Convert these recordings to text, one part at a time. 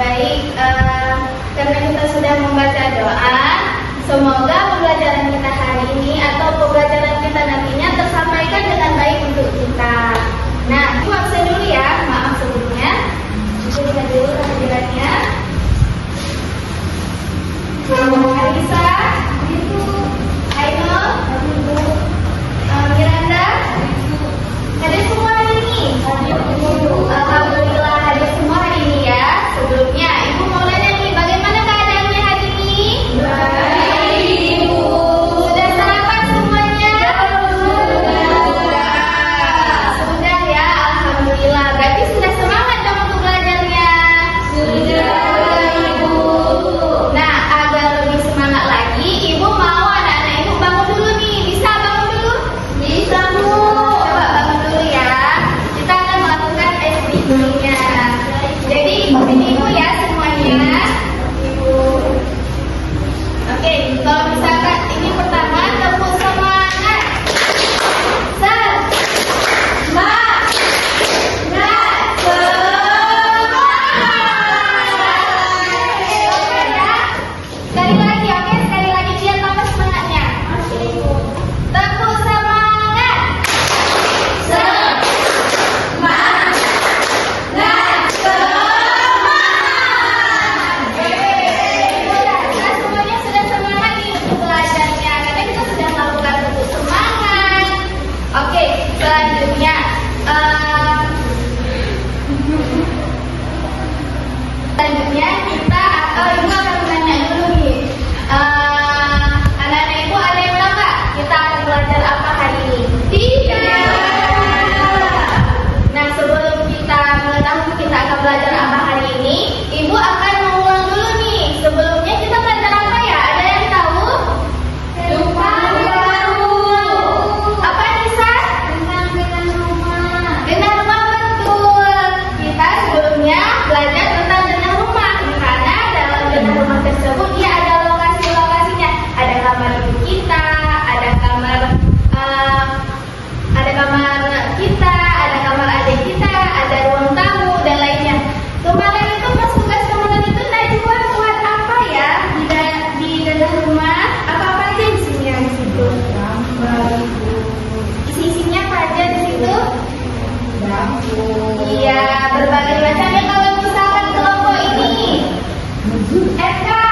Baik, karena kita sudah membaca doa, semoga pembelajaran kita hari ini atau pembelajaran kita nantinya tersampaikan dengan baik untuk kita. Nah, Ibu absen dulu ya, maaf sebelumnya. Ibu lihat dulu kehadirannya. Alisa, Ibu, Aino, Ibu, Miranda, hadir semua hari ini. Alhamdulillah hadir semua hari ini ya. Sebelumnya Ibu mau nanya nih, bagaimana keadaannya hari ini? Baik, Ibu. Sudah sarapan semuanya? Sudah ya, alhamdulillah. Berarti sudah semangat dong untuk belajarnya? Sudah, Ibu. Nah, agar lebih semangat lagi, Ibu mau anak-anak Ibu bangun dulu nih. Bisa bangun dulu? Bisa, Bu. Coba bangun dulu ya. Kita akan melakukan tes berikutnya. Jadi ikutin Ibu ya semuanya. Ibu. Oke, kalau misalkan ini pertama, tepuk semangat. Semangat. Sekali lagi, oke? Sekali lagi biar tambah semangatnya. Tepuk semangat. Nah, semuanya sudah semangat nih untuk belajarnya karena kita sudah melakukan tepuk semangat. Oke, selanjutnya kita Ibu akan menanya dulu nih. Anak-anak Ibu ada yang tahu nggak kita akan belajar apa hari ini? Tidak. Nah, sebelum kita mengetahui kita akan belajar apa hari ini, Ibu akan mengulang dulu nih. Sebelumnya kita belajar apa ya? Ada yang tahu? Apa Nisa? Tentang rumah. Dengan rumah, betul. Kita sebelumnya belajar tentang dengan rumah. Karena dalam dengan rumah tersebut dia ada lokasi-lokasinya. Ada kamar ibu kita, ada kamar kita, ada kamar adik kita, ada ruang tamu dan lainnya. Kemarin itu pas tugas kemarin itu Najwa buat apa ya di dalam rumah? Apa aja isinya di situ? Isi-isinya apa aja di situ? Iya, berbagai macam ya. Kalau misalkan kelompok ini Eka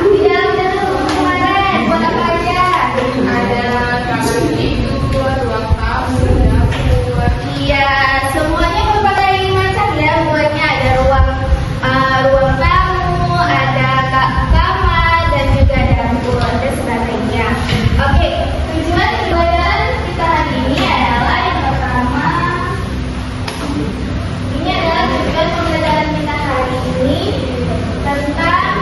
di dalam rumah kemarin buat apa aja? Ada kamar tidur, ruang tamu, dapur. Iya, semuanya berbagai macam ya buatnya. Ada ruang tamu, ada kamar dan juga dapur dan sebagainya. Oke, tujuan pembelajaran kita hari ini adalah yang pertama. Ini adalah tujuan pembelajaran kita hari ini tentang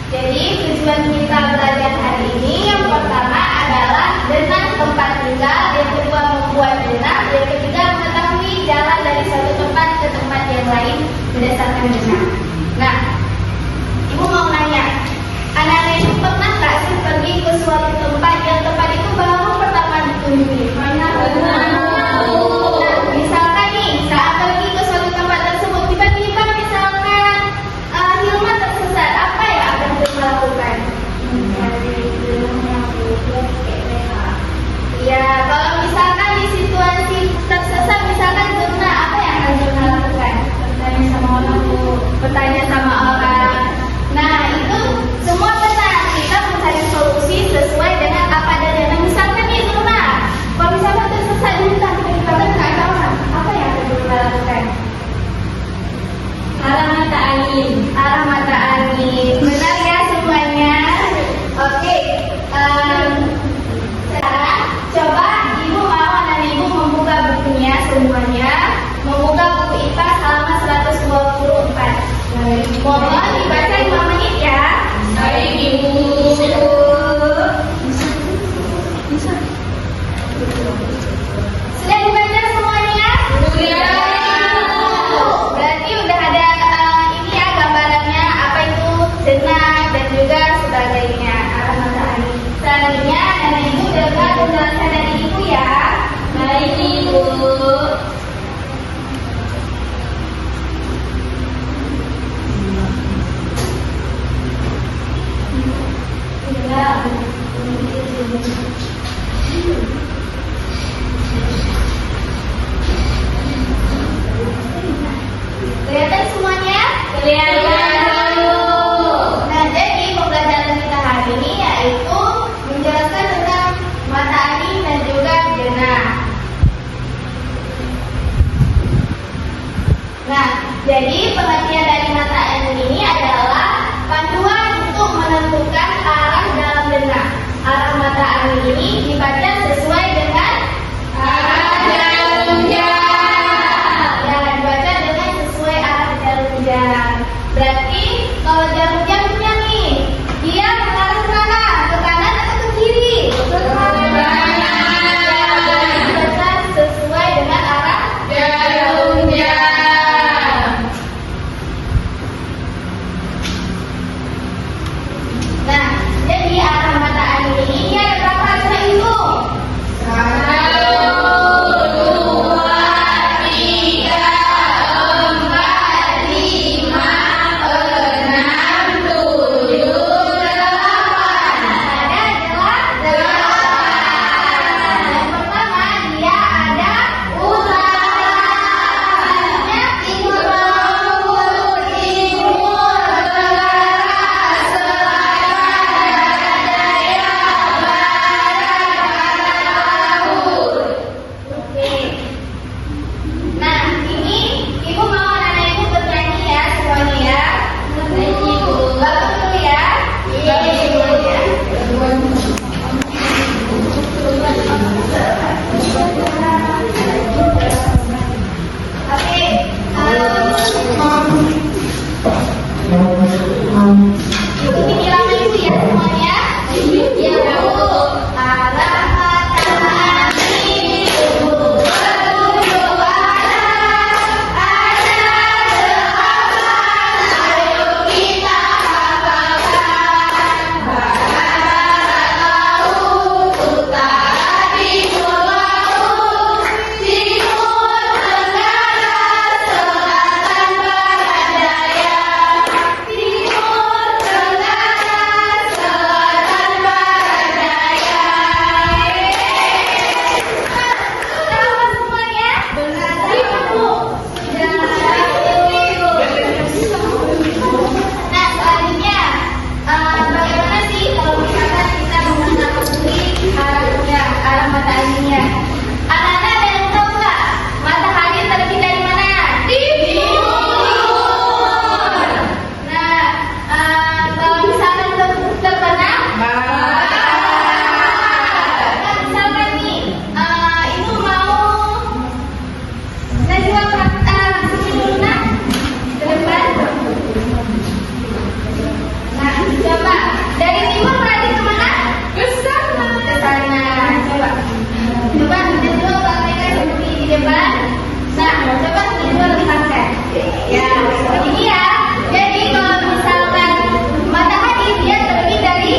jadi tujuan kita belajar hari ini yang pertama adalah dengan tempat tinggal, yang kedua membuat benang, yang ketiga mengetahui jalan dari satu tempat ke tempat yang lain berdasarkan benang. Nah, Ibu mau nanya, dengar, dan juga sebagainya arah matahari. Selanjutnya Nenek Ibu dengar penjelasan dari Ibu ya. Baik Ibu. Kelihatan semuanya? Kelihatan. Nah, jadi pembelajaran kita hari ini yaitu menjelaskan tentang mata angin dan juga denah. Nah, jadi pengertian dari mata angin ini adalah panduan untuk menentukan arah dalam denah. Arah mata angin ini dibaca sesuai dengan arah jarum jam. Ya, dibaca dengan sesuai arah jarum jam. Berarti kalau jarum jamnya nih, dia mengarah ke mana? Ke kanan atau ke kiri? Ke kanan. Ya, dibaca sesuai dengan arah jarum jam. Nah, jadi arah mata angin ini ada berapa acara itu? 1, 2, 3, 4, 5, 6, 7, 8. Ada adalah 8. Yang pertama dia ada utara. Artinya timur laut, timur, tenggara, selatan, daya, barat, laut. Oke. Nah, ini Ibu mau anak-anak Ibu bernyanyi ya semuanya ya. Baik Ibu. Bagus dulu ya. Bagus dulu ya. Oke. Ikuti irama Ibu ya semuanya. Ya Bu. Arah mata angin Ibu menuju barat. Ada 8. Ayo kita hafalkan. Barat laut, utara timur laut, timur tenggara, selatan barat daya. Timur tenggara, selatan barat daya. Tahu semuanya? Benar. Ibu. Nah, selanjutnya bagaimana sih kalau misalkan kita mengetahui arah mata anginnya? Anak-anak ada yang tahu nggak? Matahari terbit dari mana? Timur. Nah, kalau misalkan terbenam, barat. Nah, misalkan nih, Ibu mau najwa sini dulu nak, ke depan. Nah, coba dari timur berarti kemana? Ke sana. Ke sana. Coba. Coba Najwa praktekkan seperti di depan. Nah, coba Najwa lihatkan. Ya, begini ya. Jadi kalau misalkan matahari dia terbit dari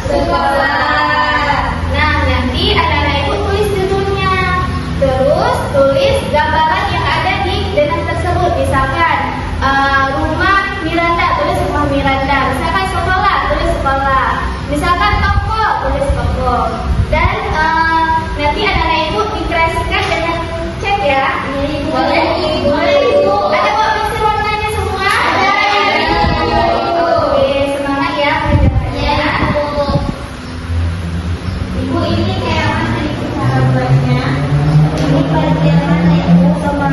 Sekolah. Nah, nanti anak-anak ibu tulis judulnya. Terus tulis gambaran yang ada di denah tersebut. Misalkan rumah Miranda, tulis rumah Miranda. Misalkan sekolah, tulis sekolah. Misalkan toko, tulis toko. Dan nanti anak-anak ibu dikreasikan dengan cat ya. Boleh ibu. Ada kok pensil warnanya semua? Ada. Oke, semangat ya kerjanya. Ibu ini kayak mana ibu cara buatnya? Ini bagian mana ibu? Rumah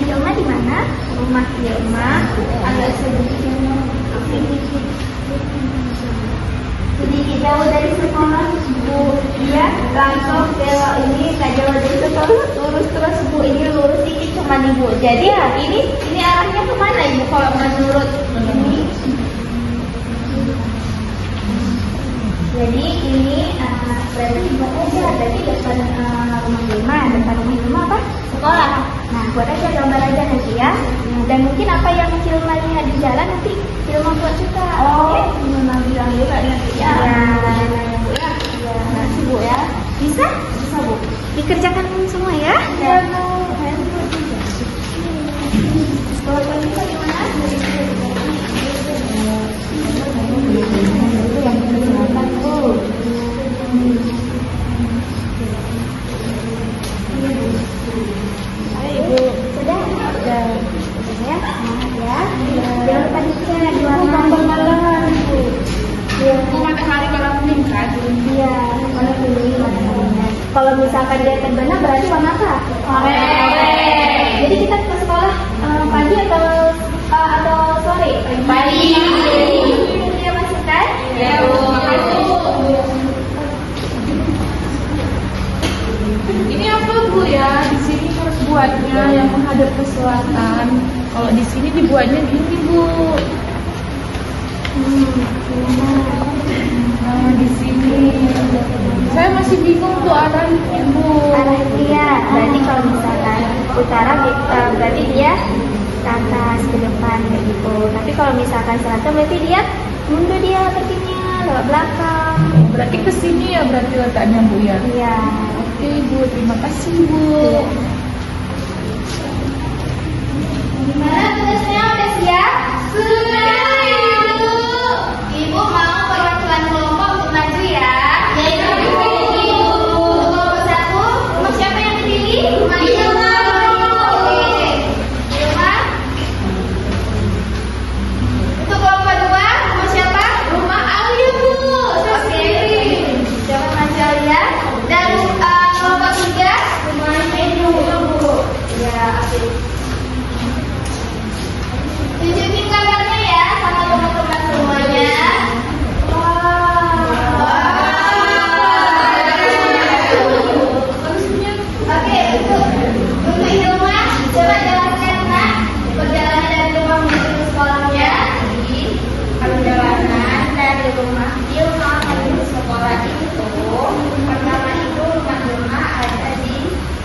Hilma di mana? Rumah Hilma agak sedikit. Sedikit jauh dari sekolah Bu. Dia langsung belok ini nggak jauh dari sekolah, lurus terus Bu. Ini lurus sedikit cuma nih Bu. Jadi ya ini arahnya kemana Ibu kalau menurut ini? Jadi ini berarti dibuat aja. Berarti depan rumah Hilma, apa? Sekolah. Nah, buat aja gambar aja nanti ya. Dan mungkin apa yang Hilma lihat di jalan nanti Hilma buat juga. Oh, Hilma bilang juga nanti ya. Bu ya. Nanti Bu ya. Bisa Bu. Dikerjakan semua ya. Ya. Kalau bisa gimana? Itu yang dikerjakan Bu. Ibu sudah ya, semangat ya. Jangan lupa dicek gambar malam. Matahari kalau meningkat. Iya, warna kuning. Kalau misalkan dia terbenam berarti warna apa? Oranye. Jadi kita ke sekolah pagi atau sore? Pagi. Dia masukkan? Ya, Bu. Ini apa Bu ya? Di sini harus buatnya yang menghadap ke selatan. Kalau di sini dibuatnya gini Bu. Nah, di sini saya masih bingung tuh arahnya Bu. Arahnya, berarti kalau misalkan utara berarti dia ke atas, ke depan kayak gitu. Tapi kalau misalkan selatan berarti dia mundur dia perginya lewat belakang. Berarti ke sini ya berarti letaknya Bu ya? Iya. Oke Bu, terima kasih Bu. Iya. Gimana tugasnya udah siap? Sudah Ibu. Ibu mau perwakilan kelompok untuk maju ya? Ya Ibu. Untuk kelompok 1, rumah siapa yang dipilih? Rumah Hilma. Oke. Hilma. Untuk kelompok 2, rumah siapa? Rumah Alia Bu. Oke. Siapa maju Alia? Dan kelompok 3, rumah Edu Bu. Ya, oke. Tunjukin gambarnya ya sama teman-teman semuanya. Oke, untuk Hilma, coba jelaskan Nak perjalanan dari rumah menuju ke sekolahnya. Jadi, perjalanan dari rumah Hilma menuju sekolah itu pertama itu rumah Hilma ada di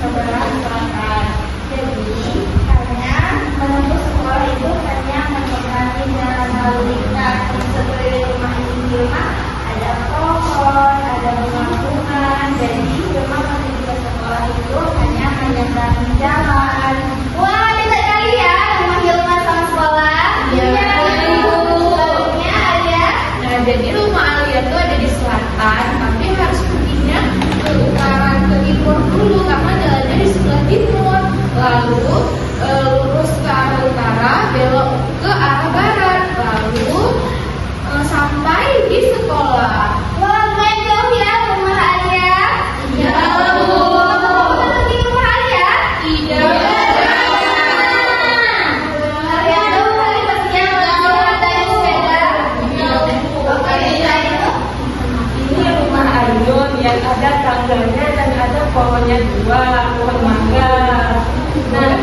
sebelah selatan. Jadi, hanya menuju sekolah itu hanya menemani jalan lalu lintas seperti rumah Hilma ada pohon, ada rumah-rumah. Jadi Hilma menuju ke sekolah itu hanya menyeberangi jalan. Wah, dekat kali ya rumah Hilma sama sekolah. Iya. Selanjutnya Alia. Nah, jadi rumah Alia itu ada di selatan, tapi harus perginya ke utara, ke timur dulu karena jalannya di sebelah timur. Lalu lurus ke arah utara, belok ke arah barat, lalu sampai di sekolah. Wah, lumayan jauh ya rumah Alia. Iya, Bu. Kamu pergi rumah Alia? Tidak. Alia jauh kali perginya kalau naik sepeda. Oke, itu. Ini rumah Ayun yang ada tangganya dan ada pohonnya 2, pohon mangga. Nah,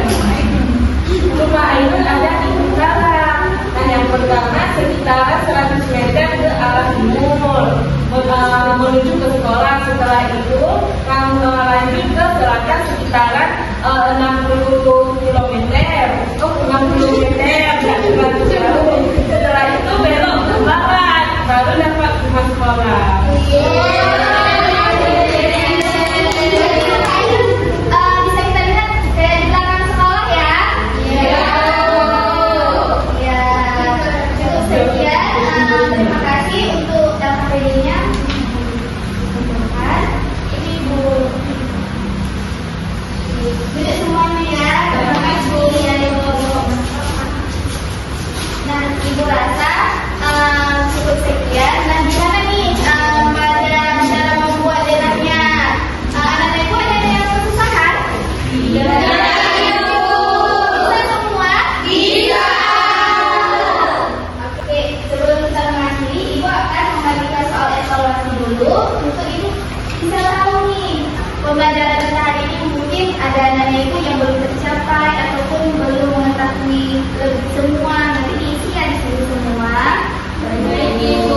rumah Ayun ada di utara. Nah, yang pertama sekitar 100 meter ke arah timur menuju ke sekolah. Setelah itu lanjut ke selatan sekitaran 60 km. Oh, 60 meter. Setelah itu belok ke barat, baru dapat rumah sekolah. Bisa kita lihat kayak di belakang sekolah ya? Ya, cukup sekian. Terima kasih untuk daftarnya. Ini Bu. Duduk semuanya ya. Terima kasih ya Ibu. Nah, Ibu rasa cukup sekian. Nah, gimana nih pada cara membuat denahnya? Anak-anak Ibu ada yang kesusahan? Iya. Bisa semua? Bisa. Oke, sebelum kita mengakhiri, Ibu akan membagikan soal evaluasi dulu untuk Ibu bisa tahu nih pembelajaran kita hari ini mungkin ada anak-anak Ibu yang belum tercapai ataupun belum mengetahui semua nanti diisi ya di situ semua. Baik.